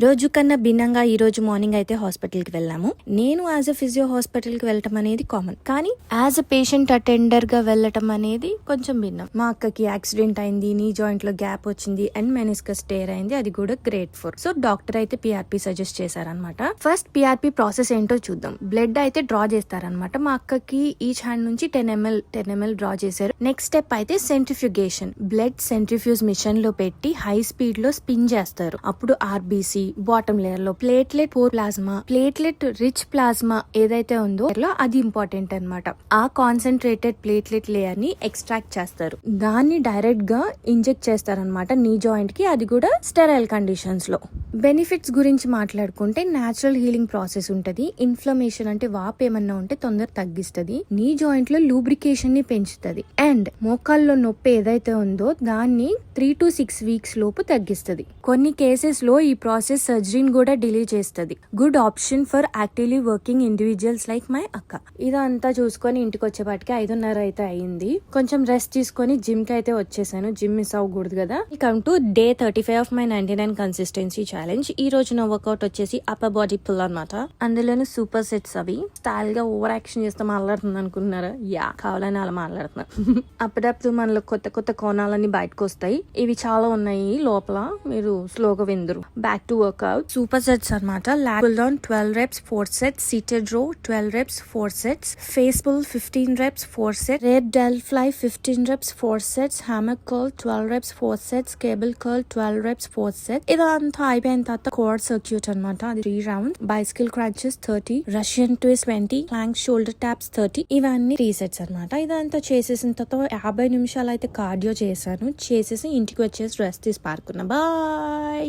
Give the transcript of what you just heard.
రోజు కన్నా భిన్నంగా ఈ రోజు మార్నింగ్ అయితే హాస్పిటల్ కి వెళ్ళాము. నేను యాజ్ అ ఫిజియో హాస్పిటల్ కి వెళ్ళటం అనేది కామన్, కానీ యాజ్ అ పేషెంట్ అటెండర్ గా వెళ్ళటం అనేది కొంచెం భిన్నం. మా అక్కకి యాక్సిడెంట్ అయింది, నీ జాయింట్ లో గ్యాప్ వచ్చింది అండ్ మెనిస్కస్ టేర్ అయింది, అది కూడా గ్రేడ్ 4. సో డాక్టర్ అయితే పిఆర్పి సజెస్ట్ చేశారనమాట. ఫస్ట్ పిఆర్పి ప్రాసెస్ ఏంటో చూద్దాం. బ్లడ్ అయితే డ్రా చేస్తారనమాట. మా అక్కకి ఈచ్ హ్యాండ్ నుంచి 10 ml డ్రా చేశారు. నెక్స్ట్ స్టెప్ అయితే సెంట్రిఫ్యూగేషన్. బ్లడ్ సెంట్రిఫ్యూజ్ మిషన్ లో పెట్టి హై స్పీడ్ లో స్పిన్ చేస్తారు. అప్పుడు ఆర్బీసీ బాటమ్ లేయర్ లో platelet poor plasma, platelet rich plasma ఏదైతే ఉందో అది ఇంపార్టెంట్ అన్నమాట. ఆ కాన్సన్ట్రేటెడ్ ప్లేట్లెట్ లేయర్ ని ఎక్స్ట్రాక్ట్ చేస్తారు. దాన్ని డైరెక్ట్ గా ఇంజెక్ట్ చేస్తారనమాట నీ జాయింట్ కి, అది కూడా స్టెరైల్ కండిషన్స్ లో. బెనిఫిట్స్ గురించి మాట్లాడుకుంటే నేచురల్ హీలింగ్ ప్రాసెస్ ఉంటది. ఇన్ఫ్లమేషన్ అంటే వాపు ఏమన్నా ఉంటే తొందర తగ్గిస్తుంది. నీ జాయింట్ లో లూబ్రికేషన్ ని పెంచుతుంది. అండ్ మోకాల్లో నొప్పి ఏదైతే ఉందో దాన్ని 3 to 6 weeks లోపు తగ్గిస్తుంది. కొన్ని కేసెస్ లో ఈ ప్రాసెస్ సర్జరీని కూడా డిలే చేస్తుంది. Good option for actively working individuals like my అక్క. ఇదంతా చూసుకొని ఇంటికి వచ్చేపాటికి 5:30 అయితే అయింది. కొంచెం రెస్ట్ తీసుకొని జిమ్ కి అయితే వచ్చేసాను. జిమ్ మిస్ అవ్వకూడదు కదా. Welcome to day 35 of my 99 consistency challenge. ఈ రోజు నా వర్కౌట్ వచ్చేసి అప్పర్ బాడీ పుల్ అనమాట. అందులోనే సూపర్ సెట్స్. అవి స్టైల్ గా ఓవర్ యాక్షన్ చేస్తే మాట్లాడుతుంది అనుకున్నారా? యా, కావాలని అలా మాట్లాడుతున్నా. అప్పుడప్పుడు మనలో కొత్త కొత్త కోణాలన్నీ బయటకు వస్తాయి. ఇవి చాలా ఉన్నాయి లోపల, మీరు స్లోగా విందురు. Back to workout. Super sets అనమాట. Lat pull down 12 reps 4 sets, seated row 12 reps 4 sets, face pull 15 reps 4 sets, rear delt fly 15 reps 4 sets, hammer curl 12 reps 4 sets, cable curl 12 reps 4 sets. ఇదంతా అయిపోయిన తర్వాత core circuit అనమాట. అది 3 rounds. Bicycle crunches 30, Russian twist 20, plank shoulder taps 30. ఇవన్నీ 3 sets అనమాట. ఇదంతా చేసేసిన తర్వాత 50 నిమిషాలు అయితే కార్డియో చేశాను. చేసేసి ఇంటికి వచ్చేసి రెస్ట్ తీసి పారుకున్నా. బాయ్.